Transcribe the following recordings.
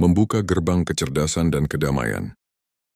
membuka gerbang kecerdasan dan kedamaian.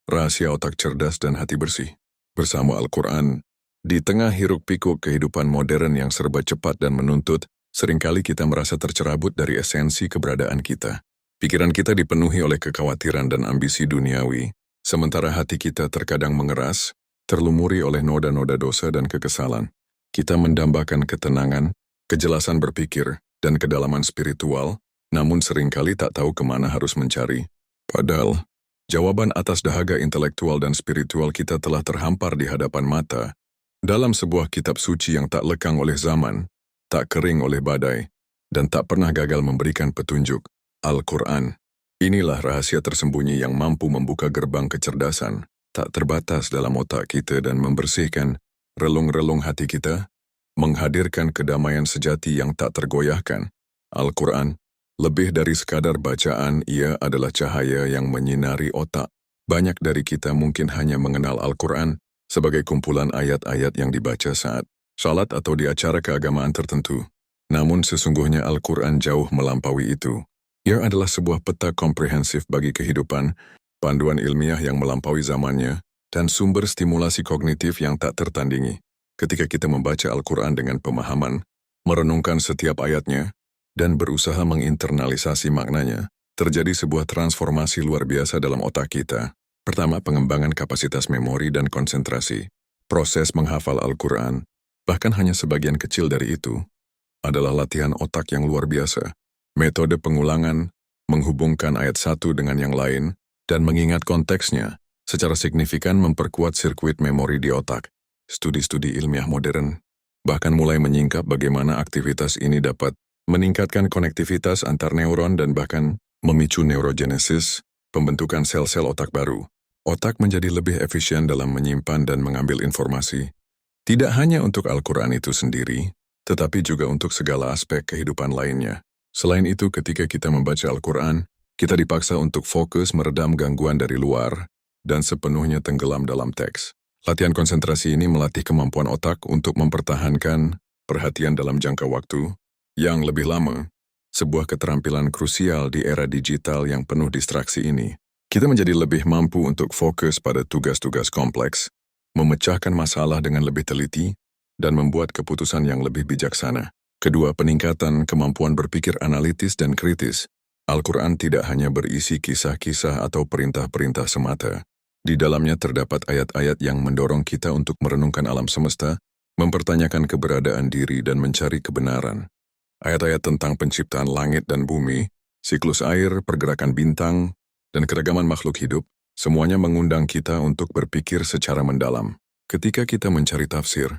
Rahasia otak cerdas dan hati bersih. Bersama Al-Quran, di tengah hiruk-pikuk kehidupan modern yang serba cepat dan menuntut, seringkali kita merasa tercerabut dari esensi keberadaan kita. Pikiran kita dipenuhi oleh kekhawatiran dan ambisi duniawi, sementara hati kita terkadang mengeras, terlumuri oleh noda-noda dosa dan kekesalan. Kita mendambakan ketenangan, kejelasan berpikir, dan kedalaman spiritual, namun seringkali tak tahu kemana harus mencari. Padahal, jawaban atas dahaga intelektual dan spiritual kita telah terhampar di hadapan mata, dalam sebuah kitab suci yang tak lekang oleh zaman, tak kering oleh badai, dan tak pernah gagal memberikan petunjuk, Al-Quran. Inilah rahasia tersembunyi yang mampu membuka gerbang kecerdasan, tak terbatas dalam otak kita dan membersihkan relung-relung hati kita, menghadirkan kedamaian sejati yang tak tergoyahkan. Al-Quran, lebih dari sekadar bacaan, ia adalah cahaya yang menyinari otak. Banyak dari kita mungkin hanya mengenal Al-Quran sebagai kumpulan ayat-ayat yang dibaca saat salat atau di acara keagamaan tertentu. Namun sesungguhnya Al-Quran jauh melampaui itu. Ia adalah sebuah peta komprehensif bagi kehidupan, panduan ilmiah yang melampaui zamannya, dan sumber stimulasi kognitif yang tak tertandingi. Ketika kita membaca Al-Quran dengan pemahaman, merenungkan setiap ayatnya, dan berusaha menginternalisasi maknanya, terjadi sebuah transformasi luar biasa dalam otak kita. Pertama, pengembangan kapasitas memori dan konsentrasi. Proses menghafal Al-Quran, bahkan hanya sebagian kecil dari itu, adalah latihan otak yang luar biasa. Metode pengulangan, menghubungkan ayat satu dengan yang lain, dan mengingat konteksnya, secara signifikan memperkuat sirkuit memori di otak. Studi-studi ilmiah modern bahkan mulai menyingkap bagaimana aktivitas ini dapat meningkatkan konektivitas antar neuron dan bahkan memicu neurogenesis, pembentukan sel-sel otak baru. Otak menjadi lebih efisien dalam menyimpan dan mengambil informasi, tidak hanya untuk Al-Quran itu sendiri, tetapi juga untuk segala aspek kehidupan lainnya. Selain itu, ketika kita membaca Al-Quran, kita dipaksa untuk fokus meredam gangguan dari luar dan sepenuhnya tenggelam dalam teks. Latihan konsentrasi ini melatih kemampuan otak untuk mempertahankan perhatian dalam jangka waktu yang lebih lama, sebuah keterampilan krusial di era digital yang penuh distraksi ini. Kita menjadi lebih mampu untuk fokus pada tugas-tugas kompleks, memecahkan masalah dengan lebih teliti, dan membuat keputusan yang lebih bijaksana. Kedua, peningkatan kemampuan berpikir analitis dan kritis. Al-Quran tidak hanya berisi kisah-kisah atau perintah-perintah semata. Di dalamnya terdapat ayat-ayat yang mendorong kita untuk merenungkan alam semesta, mempertanyakan keberadaan diri dan mencari kebenaran. Ayat-ayat tentang penciptaan langit dan bumi, siklus air, pergerakan bintang, dan keragaman makhluk hidup, semuanya mengundang kita untuk berpikir secara mendalam. Ketika kita mencari tafsir,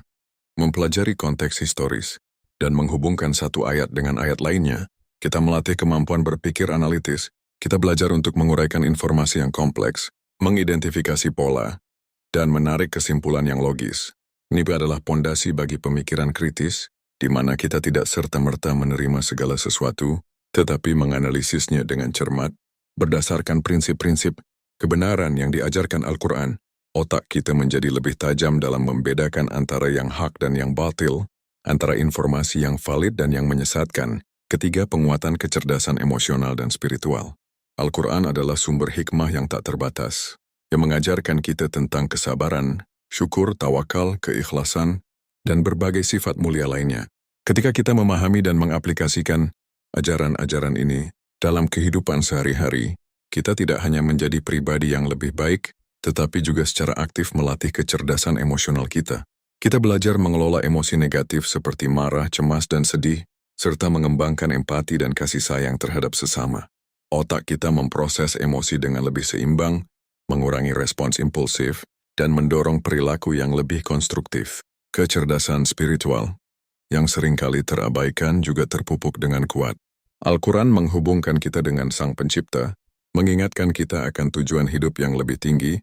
mempelajari konteks historis, dan menghubungkan satu ayat dengan ayat lainnya, kita melatih kemampuan berpikir analitis. Kita belajar untuk menguraikan informasi yang kompleks, mengidentifikasi pola, dan menarik kesimpulan yang logis. Ini adalah pondasi bagi pemikiran kritis, di mana kita tidak serta-merta menerima segala sesuatu, tetapi menganalisisnya dengan cermat, berdasarkan prinsip-prinsip kebenaran yang diajarkan Al-Quran. Otak kita menjadi lebih tajam dalam membedakan antara yang hak dan yang batil, antara informasi yang valid dan yang menyesatkan. Ketiga, penguatan kecerdasan emosional dan spiritual. Al-Quran adalah sumber hikmah yang tak terbatas, yang mengajarkan kita tentang kesabaran, syukur, tawakal, keikhlasan, dan berbagai sifat mulia lainnya. Ketika kita memahami dan mengaplikasikan ajaran-ajaran ini dalam kehidupan sehari-hari, kita tidak hanya menjadi pribadi yang lebih baik, tetapi juga secara aktif melatih kecerdasan emosional kita. Kita belajar mengelola emosi negatif seperti marah, cemas, dan sedih, serta mengembangkan empati dan kasih sayang terhadap sesama. Otak kita memproses emosi dengan lebih seimbang, mengurangi respons impulsif, dan mendorong perilaku yang lebih konstruktif. Kecerdasan spiritual, yang seringkali terabaikan juga terpupuk dengan kuat. Al-Quran menghubungkan kita dengan Sang Pencipta, mengingatkan kita akan tujuan hidup yang lebih tinggi,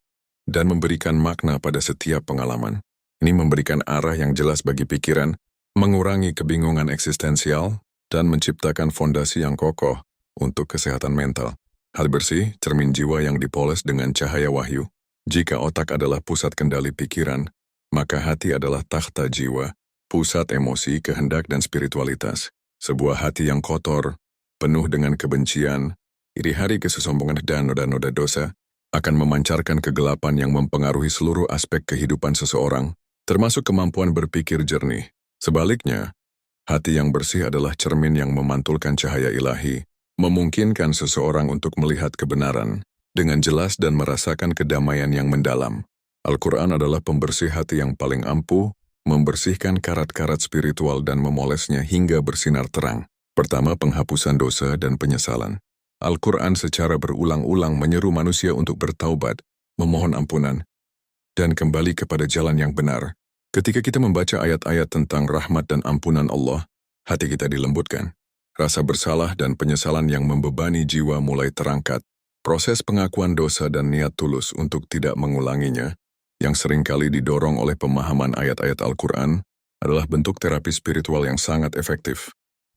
dan memberikan makna pada setiap pengalaman. Ini memberikan arah yang jelas bagi pikiran, mengurangi kebingungan eksistensial, dan menciptakan fondasi yang kokoh untuk kesehatan mental. Hati bersih, cermin jiwa yang dipoles dengan cahaya wahyu. Jika otak adalah pusat kendali pikiran, maka hati adalah takhta jiwa, pusat emosi, kehendak, dan spiritualitas. Sebuah hati yang kotor, penuh dengan kebencian, iri hari, kesombongan, dan noda-noda dosa akan memancarkan kegelapan yang mempengaruhi seluruh aspek kehidupan seseorang, termasuk kemampuan berpikir jernih. Sebaliknya, hati yang bersih adalah cermin yang memantulkan cahaya ilahi, memungkinkan seseorang untuk melihat kebenaran dengan jelas dan merasakan kedamaian yang mendalam. Al-Quran adalah pembersih hati yang paling ampuh, membersihkan karat-karat spiritual dan memolesnya hingga bersinar terang. Pertama, penghapusan dosa dan penyesalan. Al-Quran secara berulang-ulang menyeru manusia untuk bertaubat, memohon ampunan, dan kembali kepada jalan yang benar. Ketika kita membaca ayat-ayat tentang rahmat dan ampunan Allah, hati kita dilembutkan. Rasa bersalah dan penyesalan yang membebani jiwa mulai terangkat. Proses pengakuan dosa dan niat tulus untuk tidak mengulanginya, yang seringkali didorong oleh pemahaman ayat-ayat Al-Quran, adalah bentuk terapi spiritual yang sangat efektif.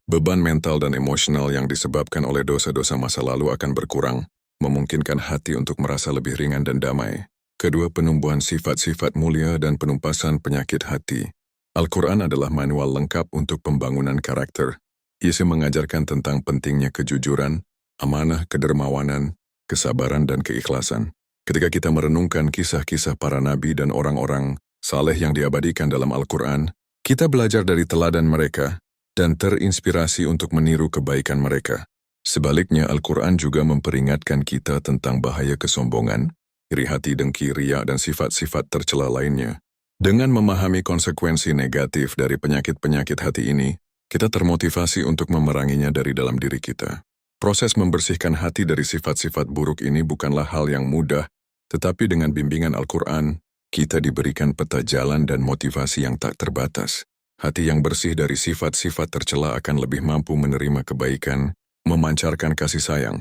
Beban mental dan emosional yang disebabkan oleh dosa-dosa masa lalu akan berkurang, memungkinkan hati untuk merasa lebih ringan dan damai. Kedua, penumbuhan sifat-sifat mulia dan penumpasan penyakit hati. Al-Quran adalah manual lengkap untuk pembangunan karakter. Ia mengajarkan tentang pentingnya kejujuran, amanah, kedermawanan, kesabaran, dan keikhlasan. Ketika kita merenungkan kisah-kisah para nabi dan orang-orang saleh yang diabadikan dalam Al-Quran, kita belajar dari teladan mereka dan terinspirasi untuk meniru kebaikan mereka. Sebaliknya, Al-Quran juga memperingatkan kita tentang bahaya kesombongan, iri hati, dengki, riya, dan sifat-sifat tercela lainnya. Dengan memahami konsekuensi negatif dari penyakit-penyakit hati ini, kita termotivasi untuk memeranginya dari dalam diri kita. Proses membersihkan hati dari sifat-sifat buruk ini bukanlah hal yang mudah, tetapi dengan bimbingan Al-Quran, kita diberikan peta jalan dan motivasi yang tak terbatas. Hati yang bersih dari sifat-sifat tercela akan lebih mampu menerima kebaikan, memancarkan kasih sayang,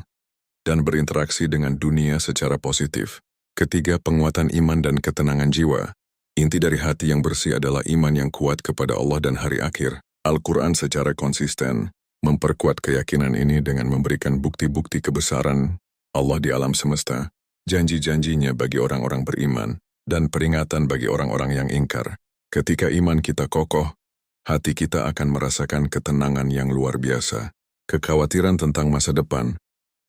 dan berinteraksi dengan dunia secara positif. Ketiga, penguatan iman dan ketenangan jiwa. Inti dari hati yang bersih adalah iman yang kuat kepada Allah dan hari akhir. Al-Quran secara konsisten memperkuat keyakinan ini dengan memberikan bukti-bukti kebesaran Allah di alam semesta, janji-janjinya bagi orang-orang beriman, dan peringatan bagi orang-orang yang ingkar. Ketika iman kita kokoh, hati kita akan merasakan ketenangan yang luar biasa. Kekhawatiran tentang masa depan,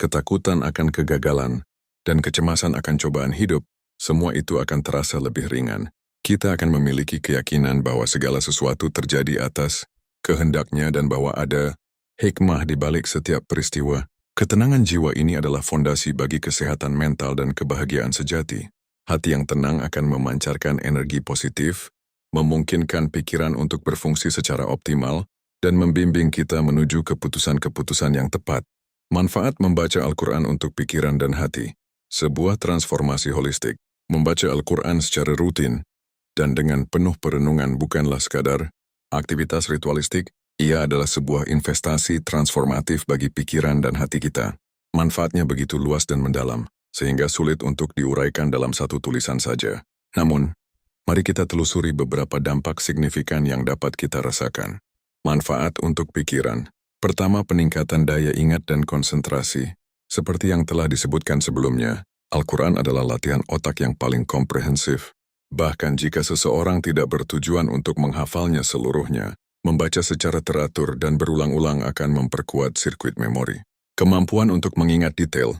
ketakutan akan kegagalan, dan kecemasan akan cobaan hidup, semua itu akan terasa lebih ringan. Kita akan memiliki keyakinan bahwa segala sesuatu terjadi atas kehendaknya dan bahwa ada hikmah di balik setiap peristiwa. Ketenangan jiwa ini adalah fondasi bagi kesehatan mental dan kebahagiaan sejati. Hati yang tenang akan memancarkan energi positif, memungkinkan pikiran untuk berfungsi secara optimal, dan membimbing kita menuju keputusan-keputusan yang tepat. Manfaat membaca Al-Quran untuk pikiran dan hati. Sebuah transformasi holistik. Membaca Al-Quran secara rutin dan dengan penuh perenungan bukanlah sekadar aktivitas ritualistik, ia adalah sebuah investasi transformatif bagi pikiran dan hati kita. Manfaatnya begitu luas dan mendalam, sehingga sulit untuk diuraikan dalam satu tulisan saja. Namun, mari kita telusuri beberapa dampak signifikan yang dapat kita rasakan. Manfaat untuk pikiran. Pertama, peningkatan daya ingat dan konsentrasi. Seperti yang telah disebutkan sebelumnya, Al-Quran adalah latihan otak yang paling komprehensif. Bahkan jika seseorang tidak bertujuan untuk menghafalnya seluruhnya, membaca secara teratur dan berulang-ulang akan memperkuat sirkuit memori. Kemampuan untuk mengingat detail,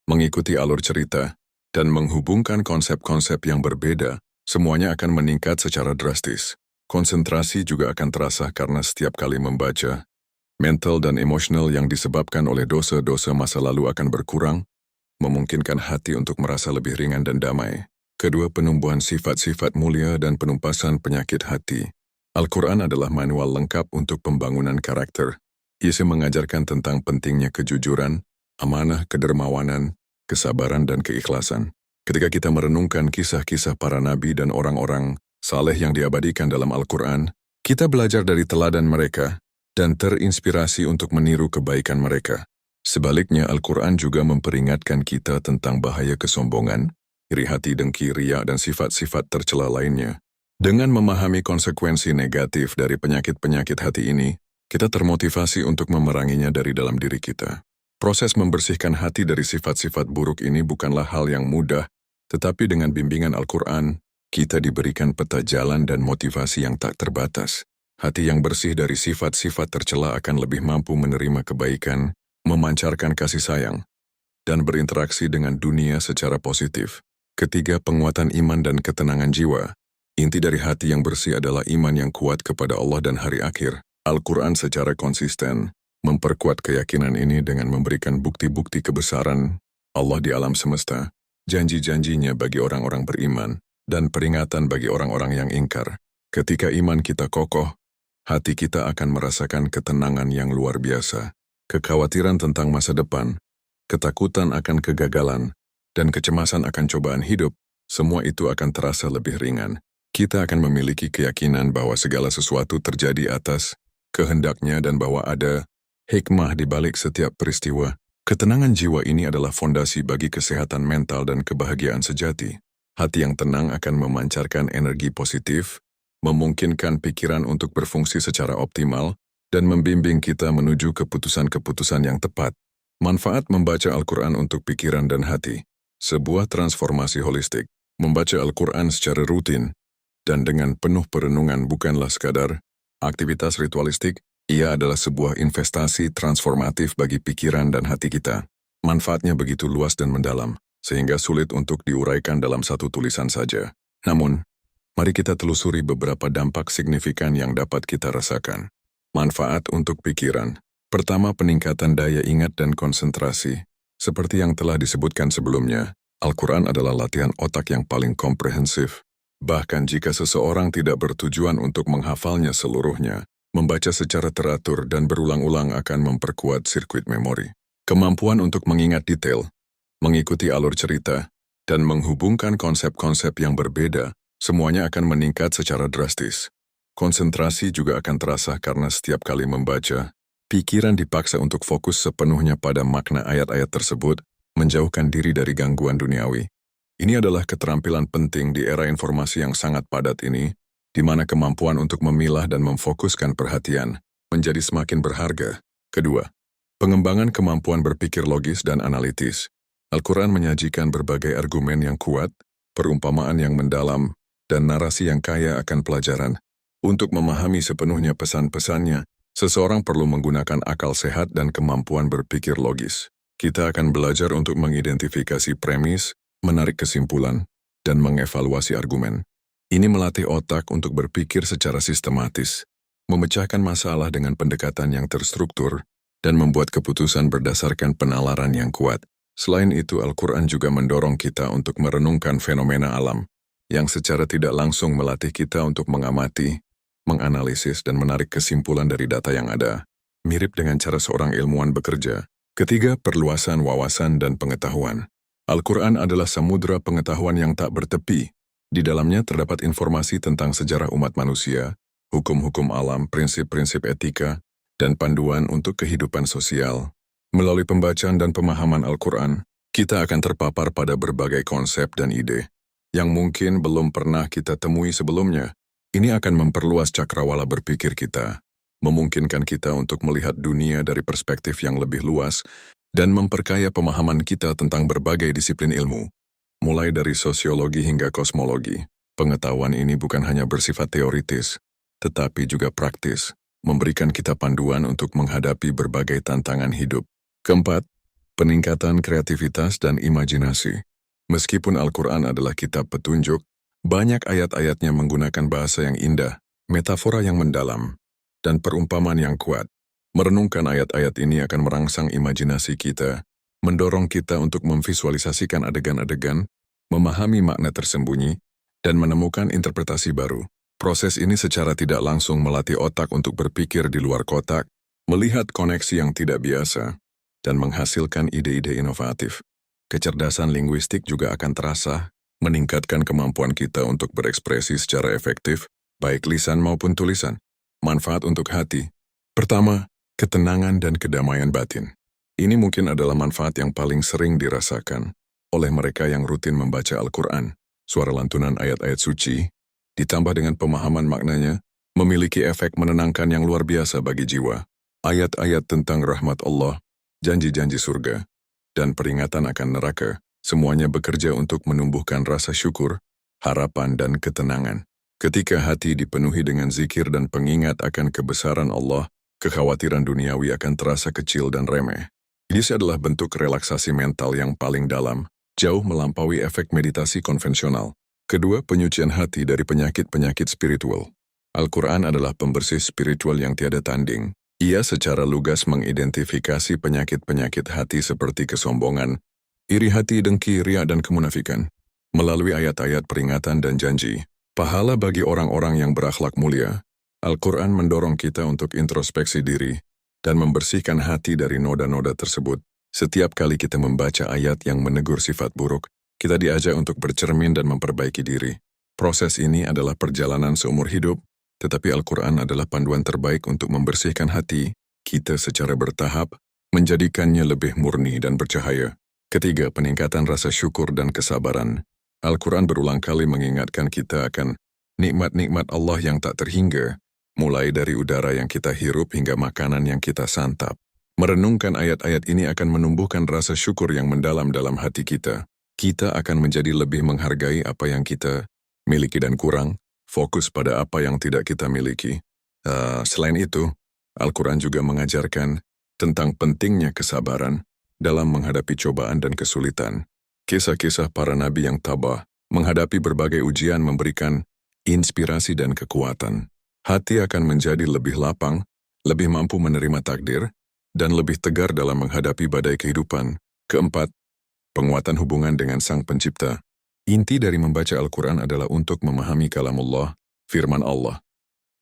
mengikuti alur cerita, dan menghubungkan konsep-konsep yang berbeda, semuanya akan meningkat secara drastis. Konsentrasi juga akan terasa karena setiap kali membaca, mental dan emosional yang disebabkan oleh dosa-dosa masa lalu akan berkurang, memungkinkan hati untuk merasa lebih ringan dan damai. Kedua, penumbuhan sifat-sifat mulia dan penumpasan penyakit hati. Al-Quran adalah manual lengkap untuk pembangunan karakter. Ia mengajarkan tentang pentingnya kejujuran, amanah, kedermawanan, kesabaran, dan keikhlasan. Ketika kita merenungkan kisah-kisah para nabi dan orang-orang saleh yang diabadikan dalam Al-Quran, kita belajar dari teladan mereka dan terinspirasi untuk meniru kebaikan mereka. Sebaliknya, Al-Quran juga memperingatkan kita tentang bahaya kesombongan, iri hati, dengki, riya, dan sifat-sifat tercela lainnya. Dengan memahami konsekuensi negatif dari penyakit-penyakit hati ini, kita termotivasi untuk memeranginya dari dalam diri kita. Proses membersihkan hati dari sifat-sifat buruk ini bukanlah hal yang mudah, tetapi dengan bimbingan Al-Quran, kita diberikan peta jalan dan motivasi yang tak terbatas. Hati yang bersih dari sifat-sifat tercela akan lebih mampu menerima kebaikan, memancarkan kasih sayang, dan berinteraksi dengan dunia secara positif. Ketiga, penguatan iman dan ketenangan jiwa. Inti dari hati yang bersih adalah iman yang kuat kepada Allah dan hari akhir. Al-Quran secara konsisten memperkuat keyakinan ini dengan memberikan bukti-bukti kebesaran Allah di alam semesta, janji-janjinya bagi orang-orang beriman, dan peringatan bagi orang-orang yang ingkar. Ketika iman kita kokoh, hati kita akan merasakan ketenangan yang luar biasa. Kekhawatiran tentang masa depan, ketakutan akan kegagalan, dan kecemasan akan cobaan hidup, semua itu akan terasa lebih ringan. Kita akan memiliki keyakinan bahwa segala sesuatu terjadi atas kehendaknya dan bahwa ada hikmah di balik setiap peristiwa. Ketenangan jiwa ini adalah fondasi bagi kesehatan mental dan kebahagiaan sejati. Hati yang tenang akan memancarkan energi positif, memungkinkan pikiran untuk berfungsi secara optimal, dan membimbing kita menuju keputusan-keputusan yang tepat. Manfaat membaca Al-Quran untuk pikiran dan hati. Sebuah transformasi holistik. Membaca Al-Quran secara rutin dan dengan penuh perenungan bukanlah sekadar aktivitas ritualistik, ia adalah sebuah investasi transformatif bagi pikiran dan hati kita. Manfaatnya begitu luas dan mendalam, sehingga sulit untuk diuraikan dalam satu tulisan saja. Namun, mari kita telusuri beberapa dampak signifikan yang dapat kita rasakan. Manfaat untuk pikiran. Pertama, peningkatan daya ingat dan konsentrasi. Seperti yang telah disebutkan sebelumnya, Al-Quran adalah latihan otak yang paling komprehensif. Bahkan jika seseorang tidak bertujuan untuk menghafalnya seluruhnya, membaca secara teratur dan berulang-ulang akan memperkuat sirkuit memori. Kemampuan untuk mengingat detail, mengikuti alur cerita, dan menghubungkan konsep-konsep yang berbeda, semuanya akan meningkat secara drastis. Konsentrasi juga akan terasa karena setiap kali membaca, pikiran dipaksa untuk fokus sepenuhnya pada makna ayat-ayat tersebut, menjauhkan diri dari gangguan duniawi. Ini adalah keterampilan penting di era informasi yang sangat padat ini, di mana kemampuan untuk memilah dan memfokuskan perhatian menjadi semakin berharga. Kedua, pengembangan kemampuan berpikir logis dan analitis. Al-Quran menyajikan berbagai argumen yang kuat, perumpamaan yang mendalam, dan narasi yang kaya akan pelajaran. Untuk memahami sepenuhnya pesan-pesannya, seseorang perlu menggunakan akal sehat dan kemampuan berpikir logis. Kita akan belajar untuk mengidentifikasi premis, menarik kesimpulan, dan mengevaluasi argumen. Ini melatih otak untuk berpikir secara sistematis, memecahkan masalah dengan pendekatan yang terstruktur, dan membuat keputusan berdasarkan penalaran yang kuat. Selain itu, Al-Quran juga mendorong kita untuk merenungkan fenomena alam, yang secara tidak langsung melatih kita untuk mengamati, menganalisis, dan menarik kesimpulan dari data yang ada. Mirip dengan cara seorang ilmuwan bekerja. Ketiga, perluasan wawasan dan pengetahuan. Al-Quran adalah samudera pengetahuan yang tak bertepi. Di dalamnya terdapat informasi tentang sejarah umat manusia, hukum-hukum alam, prinsip-prinsip etika, dan panduan untuk kehidupan sosial. Melalui pembacaan dan pemahaman Al-Quran, kita akan terpapar pada berbagai konsep dan ide yang mungkin belum pernah kita temui sebelumnya. Ini akan memperluas cakrawala berpikir kita, memungkinkan kita untuk melihat dunia dari perspektif yang lebih luas, dan memperkaya pemahaman kita tentang berbagai disiplin ilmu. Mulai dari sosiologi hingga kosmologi, pengetahuan ini bukan hanya bersifat teoritis, tetapi juga praktis, memberikan kita panduan untuk menghadapi berbagai tantangan hidup. Keempat, peningkatan kreativitas dan imajinasi. Meskipun Al-Quran adalah kitab petunjuk, banyak ayat-ayatnya menggunakan bahasa yang indah, metafora yang mendalam, dan perumpamaan yang kuat. Merenungkan ayat-ayat ini akan merangsang imajinasi kita, mendorong kita untuk memvisualisasikan adegan-adegan, memahami makna tersembunyi, dan menemukan interpretasi baru. Proses ini secara tidak langsung melatih otak untuk berpikir di luar kotak, melihat koneksi yang tidak biasa, dan menghasilkan ide-ide inovatif. Kecerdasan linguistik juga akan terasa, meningkatkan kemampuan kita untuk berekspresi secara efektif, baik lisan maupun tulisan. Manfaat untuk hati. Pertama, ketenangan dan kedamaian batin. Ini mungkin adalah manfaat yang paling sering dirasakan oleh mereka yang rutin membaca Al-Quran. Suara lantunan ayat-ayat suci, ditambah dengan pemahaman maknanya, memiliki efek menenangkan yang luar biasa bagi jiwa. Ayat-ayat tentang rahmat Allah, janji-janji surga, dan peringatan akan neraka, semuanya bekerja untuk menumbuhkan rasa syukur, harapan, dan ketenangan. Ketika hati dipenuhi dengan zikir dan pengingat akan kebesaran Allah, kekhawatiran duniawi akan terasa kecil dan remeh. Ini adalah bentuk relaksasi mental yang paling dalam, jauh melampaui efek meditasi konvensional. Kedua, penyucian hati dari penyakit-penyakit spiritual. Al-Quran adalah pembersih spiritual yang tiada tanding. Ia secara lugas mengidentifikasi penyakit-penyakit hati seperti kesombongan, iri hati, dengki, riya, dan kemunafikan. Melalui ayat-ayat peringatan dan janji, pahala bagi orang-orang yang berakhlak mulia, Al-Quran mendorong kita untuk introspeksi diri dan membersihkan hati dari noda-noda tersebut. Setiap kali kita membaca ayat yang menegur sifat buruk, kita diajak untuk bercermin dan memperbaiki diri. Proses ini adalah perjalanan seumur hidup, tetapi Al-Quran adalah panduan terbaik untuk membersihkan hati kita secara bertahap, menjadikannya lebih murni dan bercahaya. Ketiga, peningkatan rasa syukur dan kesabaran. Al-Quran berulang kali mengingatkan kita akan nikmat-nikmat Allah yang tak terhingga, mulai dari udara yang kita hirup hingga makanan yang kita santap. Merenungkan ayat-ayat ini akan menumbuhkan rasa syukur yang mendalam dalam hati kita. Kita akan menjadi lebih menghargai apa yang kita miliki dan kurang, fokus pada apa yang tidak kita miliki. Selain itu, Al-Quran juga mengajarkan tentang pentingnya kesabaran dalam menghadapi cobaan dan kesulitan. Kisah-kisah para nabi yang tabah menghadapi berbagai ujian memberikan inspirasi dan kekuatan. Hati akan menjadi lebih lapang, lebih mampu menerima takdir, dan lebih tegar dalam menghadapi badai kehidupan. Keempat, penguatan hubungan dengan Sang Pencipta. Inti dari membaca Al-Quran adalah untuk memahami kalamullah, firman Allah.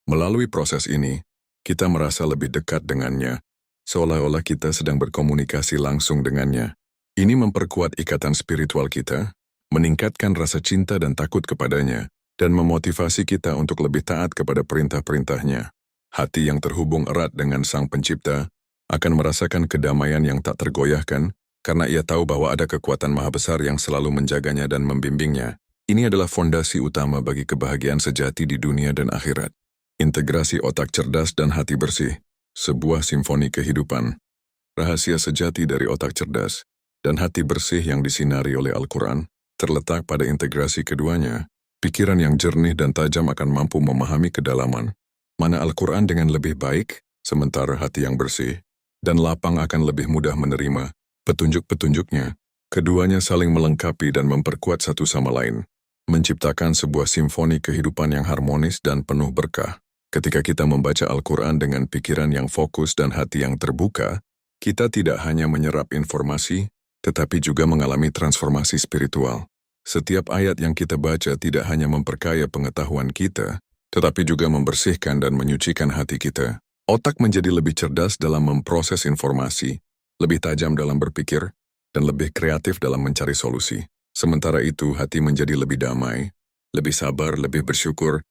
Melalui proses ini, kita merasa lebih dekat dengannya, seolah-olah kita sedang berkomunikasi langsung dengannya. Ini memperkuat ikatan spiritual kita, meningkatkan rasa cinta dan takut kepadanya, dan memotivasi kita untuk lebih taat kepada perintah-perintahnya. Hati yang terhubung erat dengan Sang Pencipta akan merasakan kedamaian yang tak tergoyahkan karena ia tahu bahwa ada kekuatan maha besar yang selalu menjaganya dan membimbingnya. Ini adalah fondasi utama bagi kebahagiaan sejati di dunia dan akhirat. Integrasi otak cerdas dan hati bersih, sebuah simfoni kehidupan. Rahasia sejati dari otak cerdas dan hati bersih yang disinari oleh Al-Quran terletak pada integrasi keduanya. Pikiran yang jernih dan tajam akan mampu memahami kedalaman mana Al-Quran dengan lebih baik, sementara hati yang bersih dan lapang akan lebih mudah menerima petunjuk-petunjuknya. Keduanya saling melengkapi dan memperkuat satu sama lain, menciptakan sebuah simfoni kehidupan yang harmonis dan penuh berkah. Ketika kita membaca Al-Quran dengan pikiran yang fokus dan hati yang terbuka, kita tidak hanya menyerap informasi, tetapi juga mengalami transformasi spiritual. Setiap ayat yang kita baca tidak hanya memperkaya pengetahuan kita, tetapi juga membersihkan dan menyucikan hati kita. Otak menjadi lebih cerdas dalam memproses informasi, lebih tajam dalam berpikir, dan lebih kreatif dalam mencari solusi. Sementara itu, hati menjadi lebih damai, lebih sabar, lebih bersyukur,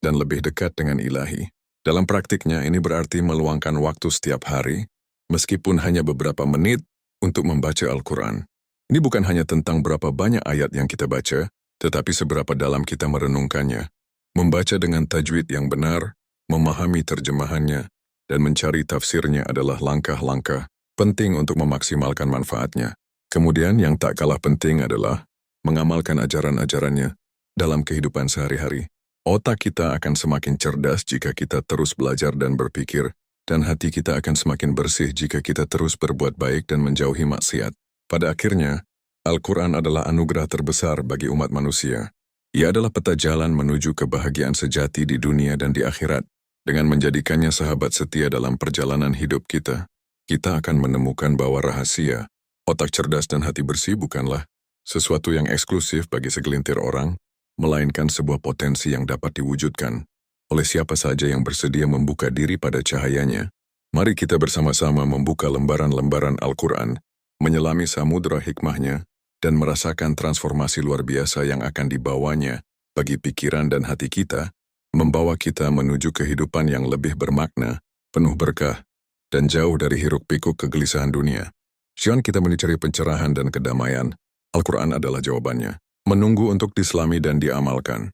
dan lebih dekat dengan Ilahi. Dalam praktiknya, ini berarti meluangkan waktu setiap hari, meskipun hanya beberapa menit, untuk membaca Al-Quran. Ini bukan hanya tentang berapa banyak ayat yang kita baca, tetapi seberapa dalam kita merenungkannya. Membaca dengan tajwid yang benar, memahami terjemahannya, dan mencari tafsirnya adalah langkah-langkah penting untuk memaksimalkan manfaatnya. Kemudian yang tak kalah penting adalah mengamalkan ajaran-ajarannya dalam kehidupan sehari-hari. Otak kita akan semakin cerdas jika kita terus belajar dan berpikir, dan hati kita akan semakin bersih jika kita terus berbuat baik dan menjauhi maksiat. Pada akhirnya, Al-Quran adalah anugerah terbesar bagi umat manusia. Ia adalah peta jalan menuju kebahagiaan sejati di dunia dan di akhirat. Dengan menjadikannya sahabat setia dalam perjalanan hidup kita, kita akan menemukan bahwa rahasia, otak cerdas dan hati bersih bukanlah sesuatu yang eksklusif bagi segelintir orang, melainkan sebuah potensi yang dapat diwujudkan oleh siapa saja yang bersedia membuka diri pada cahayanya. Mari kita bersama-sama membuka lembaran-lembaran Al-Quran, menyelami samudera hikmahnya, dan merasakan transformasi luar biasa yang akan dibawanya bagi pikiran dan hati kita, membawa kita menuju kehidupan yang lebih bermakna, penuh berkah, dan jauh dari hiruk-pikuk kegelisahan dunia. Sian kita mencari pencerahan dan kedamaian, Al-Quran adalah jawabannya. Menunggu untuk diselami dan diamalkan.